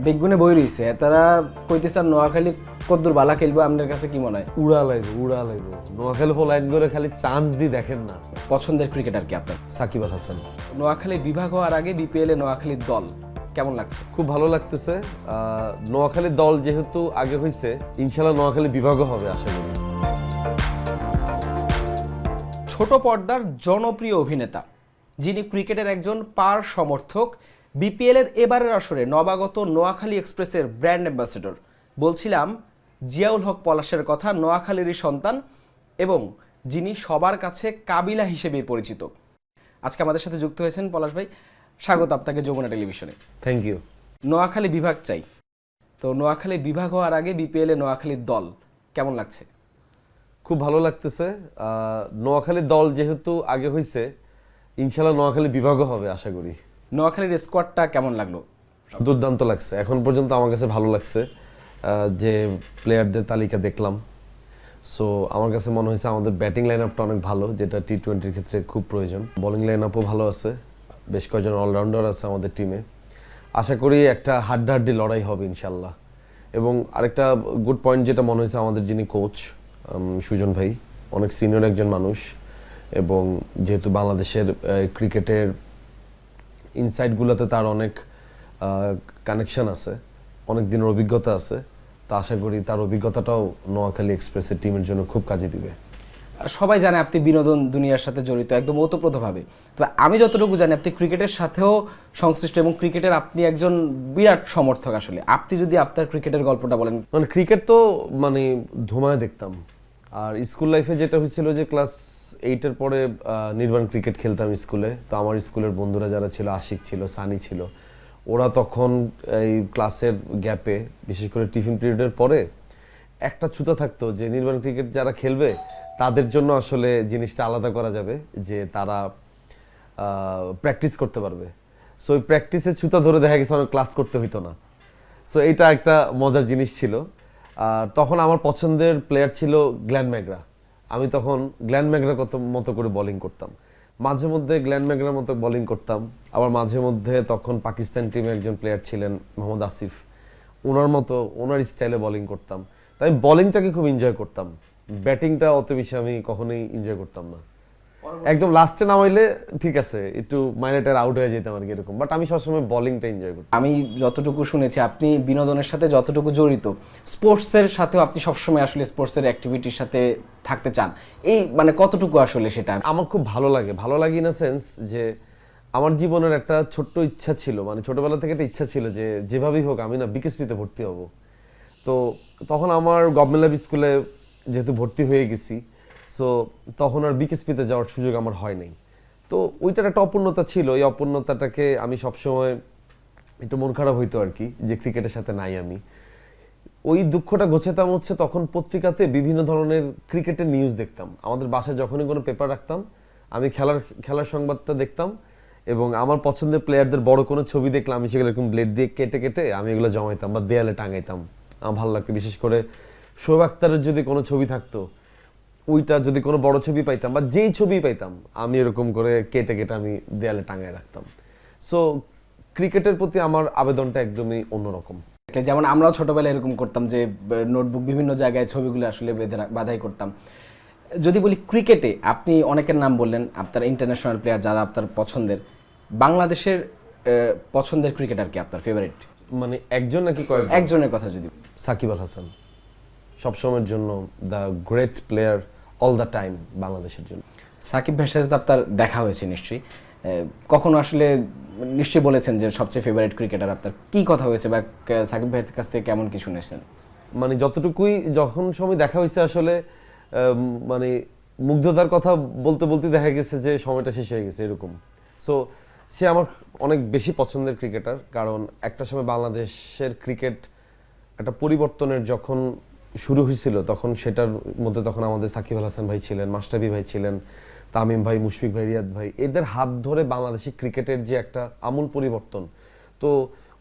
বেগুনে বই রইছে তারা কইতেছেন নোয়াখালী কদ্দুর বালা খেলবো, আপনার কাছে কি মনে হয়? উড়া লাইব নোয়াখালী লাইন করে খালি চান্স দি দেখেন না। পছন্দের ক্রিকেটার কি আপনার? সাকিব আল হাসান। নোয়াখালী বিভাগ হওয়ার আগে বিপিএল এ নোয়াখালীর দল কেমন লাগছে? খুব ভালো লাগতেছে। নোয়াখালীর দল যেহেতু আগে হয়েছে, ইনশাল্লাহ নোয়াখালী বিভাগও হবে আশা করি। ছোট পর্দার জনপ্রিয় অভিনেতা, যিনি ক্রিকেটের একজন পার সমর্থক, বিপিএল এর এবারের আসরে নবাগত নোয়াখালী এক্সপ্রেসের ব্র্যান্ড অ্যাম্বাসেডর, বলছিলাম জিয়াউল হক পলাশের কথা। নোয়াখালীরই সন্তান এবং যিনি সবার কাছে কাবিলা হিসেবে পরিচিত। আজকে আমাদের সাথে যুক্ত হয়েছেন পলাশ ভাই, স্বাগত আপনাকে যমুনা টেলিভিশনে। Thank you. নোয়াখালী বিভাগ চাই, তো নোয়াখালী বিভাগ হওয়ার আগে বিপিএল এ নোয়াখালীর দল কেমন লাগছে? খুব ভালো লাগতেছে। নোয়াখালীর দল যেহেতু আগে হয়েছে, ইনশাল্লাহ নোয়াখালী বিভাগও হবে আশা করি। নোয়াখালীর স্কোয়াডটা কেমন লাগলো? দুর্দান্ত লাগছে, এখন পর্যন্ত আমার কাছে ভালো লাগছে। যে প্লেয়ারদের তালিকা দেখলাম, সো আমার কাছে মনে হয়েছে আমাদের ব্যাটিং লাইন আপটা অনেক ভালো, যেটা টি-20-র ক্ষেত্রে খুব প্রয়োজন। বোলিং লাইন আপও ভালো আছে, বেশ কয়েকজন অলরাউন্ডার আছে আমাদের টিমে। আশা করি একটা হাড্ডাহাড্ডি লড়াই হবে ইনশাল্লাহ। এবং আরেকটা গুড পয়েন্ট যেটা মনে হয়েছে, আমাদের যিনি কোচ সুজন ভাই অনেক সিনিয়র একজন মানুষ, এবং যেহেতু বাংলাদেশের ক্রিকেটের ইনসাইডগুলোতে তার অনেক কানেকশন আছে, অনেক দিনের অভিজ্ঞতা আছে, তা আশা করি তার অভিজ্ঞতাটাও নোয়াখালী এক্সপ্রেসের টিমের জন্য খুব কাজে দিবে। সবাই জানে আপনি বিনোদন দুনিয়ার সাথে জড়িত একদম ওতপ্রোতভাবে, তো আমি যতটুকু জানি আপনি ক্রিকেটের সাথেও সংশ্লিষ্ট এবং ক্রিকেটের আপনি একজন বিরাট সমর্থক। আসলে আপনি যদি আপনার ক্রিকেটের গল্পটা বলেন। মানে ক্রিকেট তো মানে ধুমায় দেখতাম। আর স্কুল লাইফে যেটা হয়েছিল যে ক্লাস 8-এর পরে নির্বাণ ক্রিকেট খেলতাম স্কুলে। তো আমার স্কুলের বন্ধুরা যারা ছিল, আশিক ছিল, সানি ছিল, ওরা তখন এই ক্লাসের গ্যাপে, বিশেষ করে টিফিন পিরিয়ডের পরে একটা ছুতা থাকতো যে নির্বাণ ক্রিকেট যারা খেলবে তাদের জন্য আসলে জিনিসটা আলাদা করা যাবে, যে তারা প্র্যাকটিস করতে পারবে। সো ওই প্র্যাকটিসের ছুতা ধরে দেখা গেছে অনেক ক্লাস করতে হইতো না। সো এইটা একটা মজার জিনিস ছিল। আর তখন আমার পছন্দের প্লেয়ার ছিল গ্ল্যান ম্যাকগ্রা। আমি তখন গ্ল্যান ম্যাকগ্রার মতো করে বোলিং করতাম, মাঝে মধ্যে গ্ল্যান ম্যাকগ্রার মতো বোলিং করতাম, আবার মাঝে মধ্যে তখন পাকিস্তান টিমে একজন প্লেয়ার ছিলেন মোহাম্মদ আসিফ, ওনার মতো ওনার স্টাইলে বোলিং করতাম। তাই বোলিংটাকে খুব এনজয় করতাম, ব্যাটিংটা অত বেশি আমি কখনোই এনজয় করতাম না। একদম লাস্টে নামাইলে ঠিক আছে, একটু মাইনেটার আউট হয়ে যেতাম আর কি এরকম, বাট আমি সবসময় বোলিংটা এনজয় করতাম। আমি যতটুকু শুনেছি আপনি বিনোদনের সাথে যতটুকু জড়িত, স্পোর্টসের সাথেও আপনি সবসময় আসলে স্পোর্টসের অ্যাক্টিভিটির সাথে থাকতে চান, এই মানে কতটুকু আসলে সেটা? আমার খুব ভালো লাগে ইন আ সেন্স যে আমার জীবনের একটা ছোট্ট ইচ্ছা ছিল, মানে ছোটবেলা থেকে একটা ইচ্ছা ছিল যে যেভাবেই হোক আমি না বিকেএসপিতে ভর্তি হব। তো তখন আমার গভর্নমেন্ট লাইফ স্কুলে যেহেতু ভর্তি হয়ে গেছি, সো তখন আর বিকেএসপিতে যাওয়ার সুযোগ আমার হয় নাই। তো ওইটার একটা অপূর্ণতা ছিল, এই অপূর্ণতাটাকে আমি সবসময় একটু মন খারাপ হইতো আর কি, যে ক্রিকেটের সাথে নাই আমি। ওই দুঃখটা গোছাতাম হচ্ছে তখন পত্রিকাতে বিভিন্ন ধরনের ক্রিকেটের নিউজ দেখতাম। আমাদের বাসায় যখনই কোনো পেপার রাখতাম, আমি খেলার সংবাদটা দেখতাম, এবং আমার পছন্দের প্লেয়ারদের বড় কোনো ছবি দেখলে আমি সেগুলো এরকম ব্লেড দিয়ে কেটে কেটে আমি এগুলো জমাইতাম বা দেয়ালে টাঙাইতাম। আমার ভালো লাগতো, বিশেষ করে শোয়েব আখতারের যদি কোনো ছবি থাকতো, ওইটা যদি কোনো বড় ছবি পাইতাম বা যেই ছবি পাইতাম, আমি এরকম করে কেটে কেটে আমি দেয়ালে টাঙায় রাখতাম। সো ক্রিকেটের প্রতি আমার আবেদনটা একদমই অন্যরকম। যেমন আমরাও ছোটবেলায় এরকম করতাম যে নোটবুক বিভিন্ন জায়গায় ছবিগুলো আসলে বাধাই করতাম। যদি বলি ক্রিকেটে, আপনি অনেকের নাম বললেন আপনার ইন্টারন্যাশনাল প্লেয়ার যারা আপনার পছন্দের, বাংলাদেশের পছন্দের ক্রিকেটার কি আপনার ফেভারিট? মানে একজন নাকি কয়েক? একজনের কথা যদি। সাকিব আল হাসান সবসময়ের জন্য the great player all the time বাংলাদেশের জন্য। সাকিব ভাইয়ের সাথে তো আপনার দেখা হয়েছে নিশ্চয়ই, কখনো আসলে নিশ্চয়ই বলেছেন যে সবচেয়ে ফেভারিট ক্রিকেটার আপনার, কি কথা হয়েছে বা সাকিব ভাইয়ের কাছ থেকে কেমন কি শুনেছেন? মানে যতটুকুই যখন সময় দেখা হয়েছে আসলে মানে মুগ্ধতার কথা বলতে বলতে দেখা গেছে যে সময়টা শেষ হয়ে গেছে এরকম। সো সে আমার অনেক বেশি পছন্দের ক্রিকেটার, কারণ একটা সময় বাংলাদেশের ক্রিকেট একটা পরিবর্তনের যখন শুরু হয়েছিল, তখন সেটার মধ্যে তখন আমাদের সাকিব আল হাসান ভাই ছিলেন, মাশরাফি ভাই ছিলেন, তামিম ভাই, মুশফিক ভাই, রিয়াদ ভাই, এদের হাত ধরে বাংলাদেশি ক্রিকেটের যে একটা আমূল পরিবর্তন, তো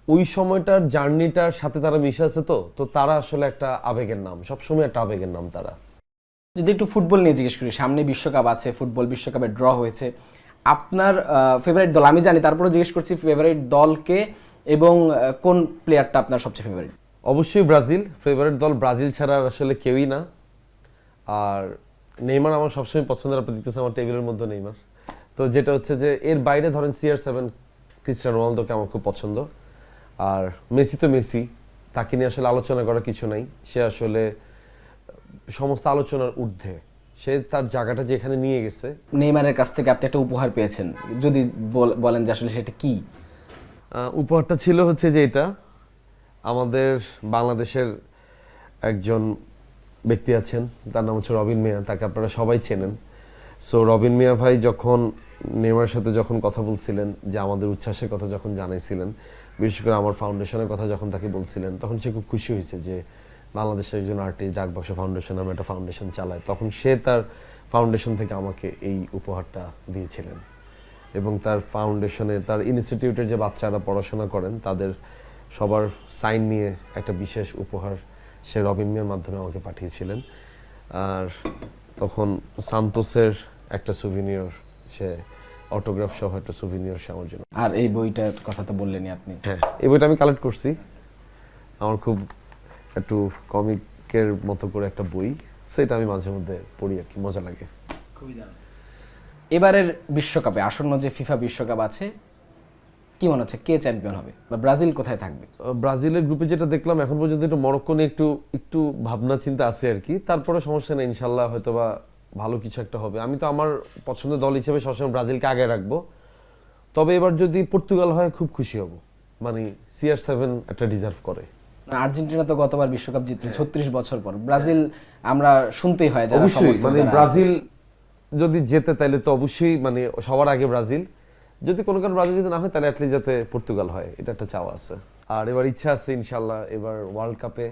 ওই সময়টার জার্নিটার সাথে তারা মিশে আছে। তো তারা আসলে একটা আবেগের নাম, সবসময় একটা আবেগের নাম তারা। যদি একটু ফুটবল নিয়ে জিজ্ঞেস করি, সামনে বিশ্বকাপ আছে, ফুটবল বিশ্বকাপে ড্র হয়েছে, আপনার ফেভারিট দল আমি জানি, তারপরে জিজ্ঞেস করছি ফেভারিট দলকে এবং কোন প্লেয়ারটা আপনার সবচেয়ে ফেভারিট? অবশ্যই ব্রাজিল, ফেভারিট দল ব্রাজিল ছাড়া আর আসলে কেউই না। আর নেইমার আমার সবসময় পছন্দের, আপনি দেখতেছেন আমার টেবিলের মধ্যে নেইমার। তো যেটা হচ্ছে যে এর বাইরে ধরেন CR7 ক্রিস্টিয়ানো রোনালদোকে আমার খুব পছন্দ। আর মেসি তো মেসি, তাকে নিয়ে আসলে আলোচনা করার কিছু নাই, সে আসলে সমস্ত আলোচনার ঊর্ধ্বে, সে তার জায়গাটা যেখানে নিয়ে গেছে। নেইমারের কাছ থেকে আপনি একটা উপহার পেয়েছেন, যদি বলেন যে আসলে সেটা কি? উপহারটা ছিল হচ্ছে যে এটা আমাদের বাংলাদেশের একজন ব্যক্তি আছেন, তার নাম হচ্ছে রবিন মিয়া, তাকে আপনারা সবাই চেনেন। সো রবিন মিয়া ভাই যখন নেইমারের সাথে যখন কথা বলছিলেন, যে আমাদের উচ্ছ্বাসের কথা যখন জানাইছিলেন, বিশেষ করে আমার ফাউন্ডেশনের কথা যখন তাকে বলছিলেন, তখন সে খুব খুশি হয়েছে যে বাংলাদেশের একজন আর্টিস্ট ডাকবাক্স ফাউন্ডেশন নামে একটা ফাউন্ডেশন চালায়। তখন সে তার ফাউন্ডেশন থেকে আমাকে এই উপহারটা দিয়েছিলেন, এবং তার ফাউন্ডেশনের, তার ইনস্টিটিউটের যে বাচ্চারা পড়াশোনা করেন তাদের সবার সাইন নিয়ে একটা বিশেষ উপহার সে রবিন মিয়ার মাধ্যমে আমাকে পাঠিয়েছিলেন। আর তখন সান্তোসের একটা সুভিনিয়র, সে অটোগ্রাফ সহ একটা সুভিনিয়র সে আমার জন্য। আর এই বইটার কথা তো বললেনই আপনি। হ্যাঁ, এই বইটা আমি কালেক্ট করছি, আমার খুব একটু কমিকের মতো করে একটা বই, সেটা আমি মাঝে মধ্যে পড়ি আর কি, মজা লাগে। এবারের বিশ্বকাপে, আসন্ন যে ফিফা বিশ্বকাপ আছে, কি মনে হচ্ছে কে চ্যাম্পিয়ন হবে বা ব্রাজিল কোথায় থাকবে? ব্রাজিলের গ্রুপে যেটা দেখলাম এখন পর্যন্ত একটু মরক্কো নিয়ে একটু ভাবনা চিন্তা আছে আর কি, তারপরে সমস্যা নেই, ইনশাল্লাহ হয়তোবা ভালো কিছু একটা হবে। আমি তো আমার পছন্দের দল হিসেবে সবসময় ব্রাজিলকে আগে রাখবো, তবে এবার যদি পর্তুগাল হয় খুব খুশি হব, মানে CR7 একটা ডিজার্ভ করে। আর্জেন্টিনা তো গতবার বিশ্বকাপ জিতল 36 বছর পর, ব্রাজিল আমরা শুনতেই হয় যারা অবশ্যই, সমর্থক মানে যারা আছে। ব্রাজিল যদি জেতে তাহলে তো অবশ্যই, মানে সবার আগে ব্রাজিল, যদি কোনো কারণে ব্রাজিল যদি না হয় তাহলে অ্যাটলিস্ট যাতে পর্তুগাল হয়, এটা একটা চাওয়া আছে। আর এবার ইচ্ছা আছে ইনশাল্লাহ এবার ওয়ার্ল্ড কাপে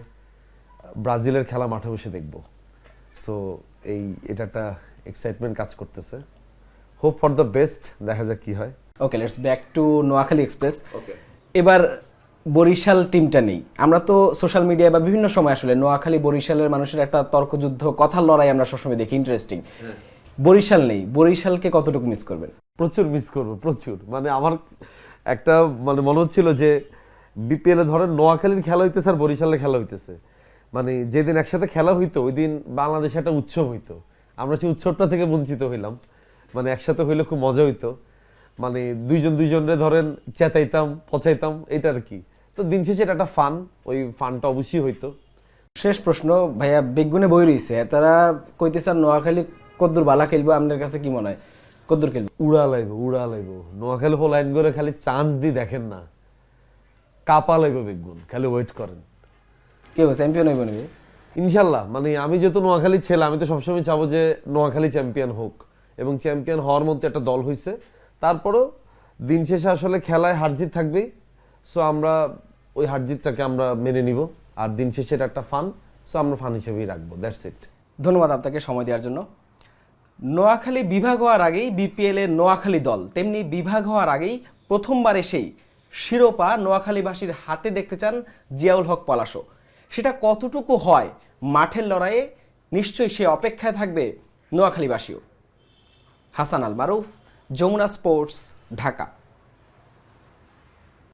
ব্রাজিলের খেলা মাঠে বসে দেখব। সো এটা একটা এক্সাইটমেন্ট কাজ করতেছে, হোপ ফর দ্য বেস্ট, দেখা যাক কি হয়। Okay, let's back to Noakhali express. এবার বরিশাল টিমটা নেই, আমরা তো সোশ্যাল মিডিয়ায় বা বিভিন্ন সময় আসলে নোয়াখালী বরিশালের মানুষের একটা তর্কযুদ্ধ, কথার লড়াই আমরা সবসময় দেখি, ইন্টারেস্টিং। বরিশাল নেই, বরিশালকে কতটুকু মিস করবেন? প্রচুর মিস করবো, প্রচুর। মানে আমার একটা মানে মনে হচ্ছিল যে BPL এ ধরেন নোয়াখালীর খেলা হইতেছে আর বরিশালের খেলা হইতেছে, মানে যেদিন একসাথে খেলা হইতো ওই দিন বাংলাদেশে একটা উৎসব হইতো, আমরা সেই উৎসবটা থেকে বঞ্চিত হইলাম। মানে একসাথে হইলে খুব মজা হইতো, মানে দুইজনরে ধরেন চেতাইতাম পচাইতাম, এটা আর কি। তো দিন শেষে এটা একটা ফান, ওই ফানটা অবশ্যই হইতো। শেষ প্রশ্ন ভাইয়া, বেগুনে বই রইছে, তারা কইতেছেন নোয়াখালী কদ্দুর বালা খেলবো, আপনার কাছে কি মনে হয় কদ্দুর খেলবো? উড়া লাইব নোয়াখালী হোল লাইন করে, খালি চান্স দিয়ে দেখেন না, কাপা লাইব বেগুন, খালি ওয়েট করেন। কি হবে, চ্যাম্পিয়ন হইব নাকি? ইনশাল্লাহ, মানে আমি যেহেতু নোয়াখালী ছেলে, আমি তো সবসময় চাবো যে নোয়াখালী চ্যাম্পিয়ন হোক, এবং চ্যাম্পিয়ন হওয়ার মধ্যে একটা দল হয়েছে। তারপরও দিন শেষে আসলে খেলায় হারজিত থাকবেই, সো আমরা ওই হারজিতটাকে আমরা মেনে নিব, আর দিন শেষে এটা একটা ফান, সো আমরা ফান হিসেবেই রাখবো, দ্যাটস ইট। ধন্যবাদ আপনাকে সময় দেওয়ার জন্য। নোয়াখালী বিভাগ হওয়ার আগেই BPL এর নোয়াখালী দল, তেমনি বিভাগ হওয়ার আগেই প্রথমবার এসেই শিরোপা নোয়াখালীবাসীর হাতে দেখতে চান জিয়াউল হক পলাশও। সেটা কতটুকু হয় মাঠের লড়াইয়ে, নিশ্চয়ই সে অপেক্ষায় থাকবে নোয়াখালীবাসীও। হাসান আল মারুফ, যমুনা স্পোর্টস, ঢাকা।